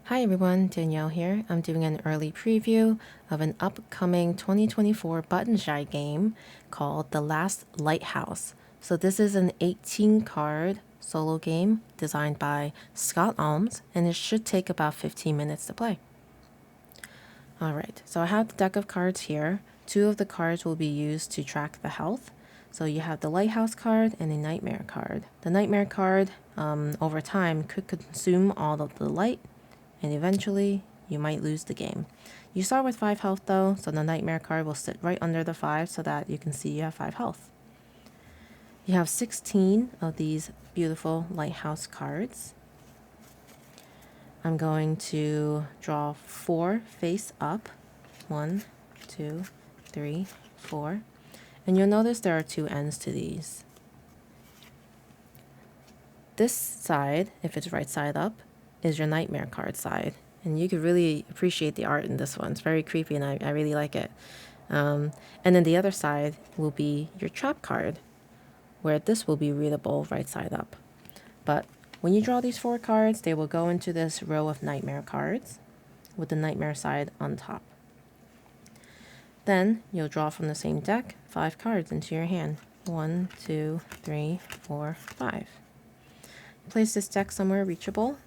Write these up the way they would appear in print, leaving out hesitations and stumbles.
Hi everyone, Danielle here. I'm doing an early preview of an upcoming 2024 button shy game called The Last Lighthouse. So this is an 18 card solo game designed by Scott Almes, and it should take about 15 minutes to play. Alright, so I have the deck of cards here. Two of the cards will be used to track the health. So you have the Lighthouse card and a Nightmare card. The Nightmare card, over time, could consume all of the light, and eventually you might lose the game. You start with 5 health though, so the Nightmare card will sit right under the 5 so that you can see you have 5 health. You have 16 of these beautiful Lighthouse cards. I'm going to draw 4 face up. 1, 2, 3, 4. And you'll notice there are 2 ends to these. This side, if it's right side up, is your Nightmare card side. And you could really appreciate the art in this one. It's very creepy and I really like it. And then the other side will be your Trap card, where this will be readable right side up. But when you draw these 4 cards, they will go into this row of Nightmare cards with the Nightmare side on top. Then you'll draw from the same deck 5 cards into your hand. 1, 2, 3, 4, 5. Place this deck somewhere reachable,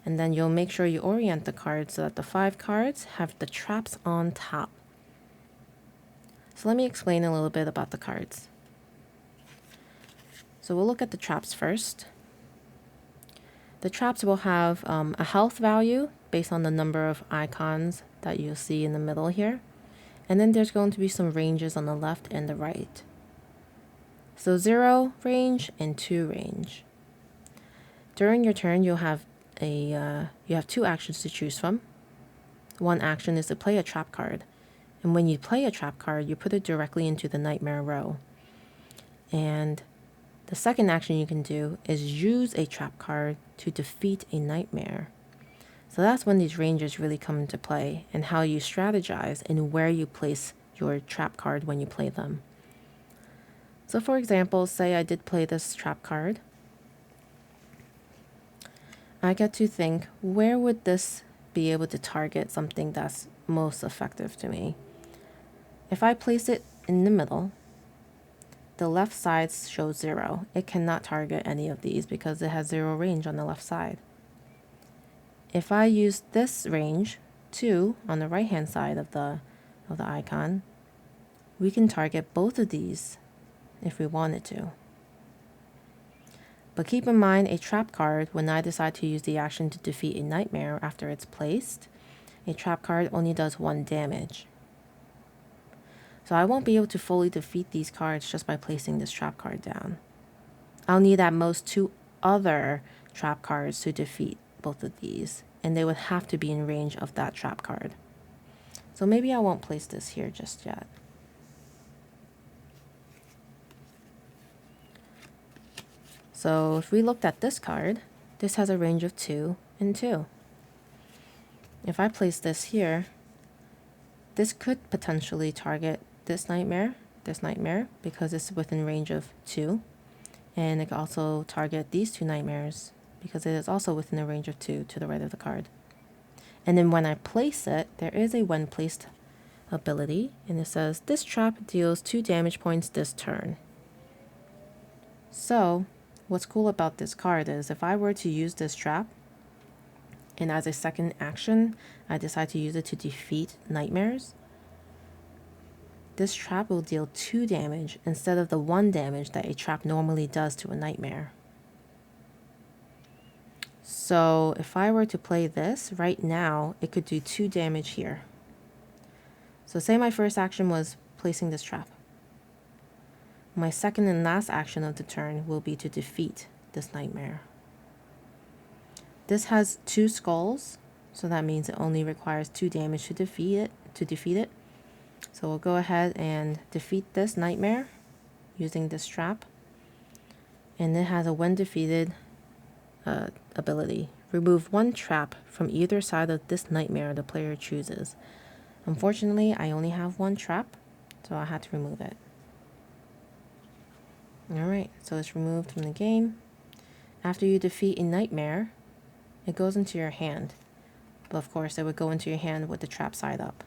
and then you'll make sure you orient the cards so that the 5 cards have the traps on top. So let me explain a little bit about the cards. So we'll look at the traps first. The traps will have a health value based on the number of icons that you'll see in the middle here. And then there's going to be some ranges on the left and the right. So 0 range and 2 range. During your turn, you'll have you have 2 actions to choose from. One action is to play a trap card. And when you play a trap card, you put it directly into the Nightmare row. And the second action you can do is use a trap card to defeat a Nightmare. So that's when these ranges really come into play, and how you strategize and where you place your trap card when you play them. So for example, say I did play this trap card. I get to think, where would this be able to target something that's most effective to me? If I place it in the middle, the left side shows 0. It cannot target any of these because it has 0 range on the left side. If I use this range, 2, on the right hand side of the icon, we can target both of these if we wanted to. But keep in mind, a trap card, when I decide to use the action to defeat a Nightmare after it's placed, a trap card only does 1 damage. So I won't be able to fully defeat these cards just by placing this trap card down. I'll need at most 2 other trap cards to defeat both of these, and they would have to be in range of that trap card. So maybe I won't place this here just yet. So if we looked at this card, this has a range of 2 and 2. If I place this here, this could potentially target this Nightmare, because it's within range of 2. And it could also target these 2 Nightmares, because it is also within a range of 2 to the right of the card. And then when I place it, there is a when placed ability, and it says this trap deals 2 damage points this turn. So what's cool about this card is if I were to use this trap, and as a second action I decide to use it to defeat Nightmares, this trap will deal 2 damage instead of the 1 damage that a trap normally does to a Nightmare. So if I were to play this right now, it could do 2 damage here. So say my first action was placing this trap. My second and last action of the turn will be to defeat this Nightmare. This has 2 skulls, so that means it only requires 2 damage to defeat it. So we'll go ahead and defeat this Nightmare using this trap. And it has a when defeated ability. Remove 1 trap from either side of this Nightmare the player chooses. Unfortunately, I only have 1 trap, so I had to remove it. Alright, so it's removed from the game. After you defeat a Nightmare, it goes into your hand. but of course it would go into your hand with the trap side up.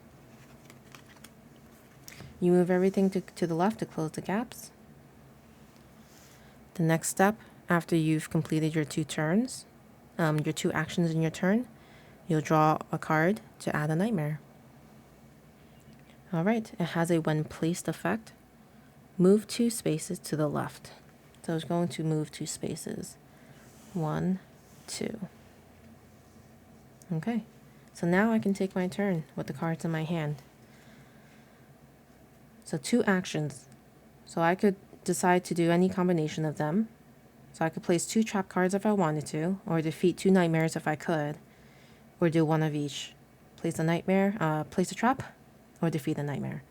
You move everything to the left to close the gaps. The next step, after you've completed your 2 turns, your 2 actions in your turn, you'll draw a card to add a nightmare. Alright, it has a when placed effect. Move 2 spaces to the left. So it's going to move 2 spaces. 1, 2. Okay, so now I can take my turn with the cards in my hand. So 2 actions. So I could decide to do any combination of them. So I could place 2 trap cards if I wanted to, or defeat 2 nightmares if I could, or do one of each. Place a nightmare, place a trap, or defeat a nightmare.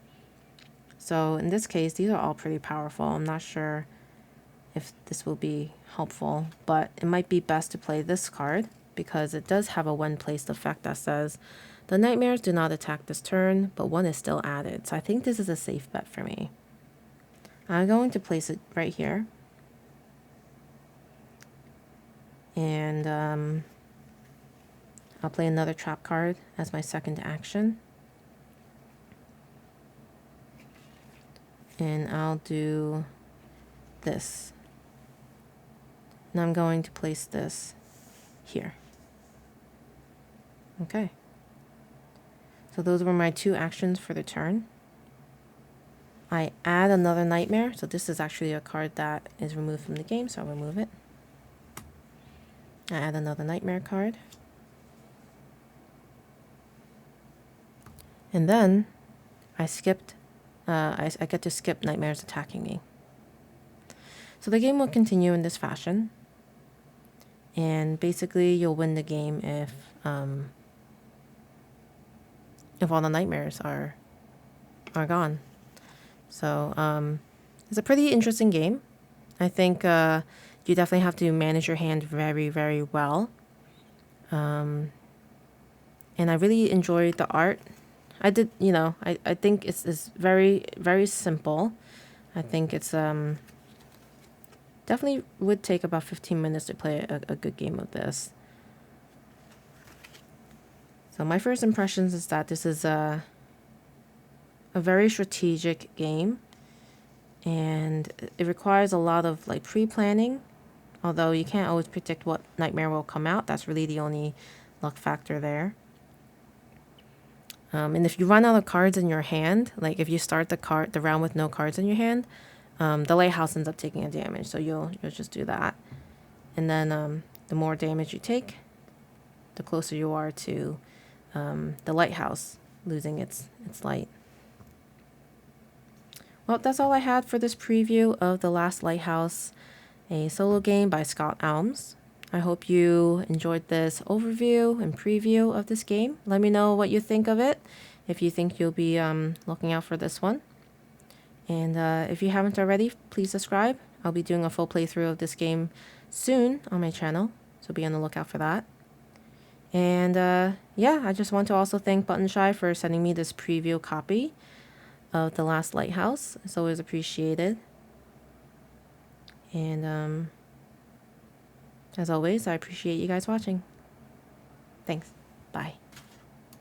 So in this case, these are all pretty powerful. I'm not sure if this will be helpful, but it might be best to play this card because it does have a when placed effect that says the nightmares do not attack this turn, but 1 is still added. So I think this is a safe bet for me. I'm going to place it right here. And I'll play another trap card as my second action. And I'll do this. And I'm going to place this here. Okay. So those were my 2 actions for the turn. I add another nightmare. So this is actually a card that is removed from the game, so I'll remove it. I add another nightmare card. And then I skipped, I get to skip nightmares attacking me. So the game will continue in this fashion. And basically you'll win the game if all the nightmares are gone. So it's a pretty interesting game. I think you definitely have to manage your hand very, very well. And I really enjoyed the art. I did, you know, I think it's very, very simple. I think it's definitely would take about 15 minutes to play a good game of this. So my first impressions is that this is a very strategic game, and it requires a lot of like pre-planning, although you can't always predict what nightmare will come out. That's really the only luck factor there. And if you run out of cards in your hand, like if you start the round with no cards in your hand, the Lighthouse ends up taking a damage, so you'll just do that. And then the more damage you take, the closer you are to the Lighthouse losing its light. Well, that's all I had for this preview of The Last Lighthouse, a solo game by Scott Almes. I hope you enjoyed this overview and preview of this game. Let me know what you think of it, if you think you'll be looking out for this one. And if you haven't already, please subscribe. I'll be doing a full playthrough of this game soon on my channel, so be on the lookout for that. And yeah, I just want to also thank Buttonshy for sending me this preview copy of The Last Lighthouse. It's always appreciated. And as always, I appreciate you guys watching. Thanks. Bye.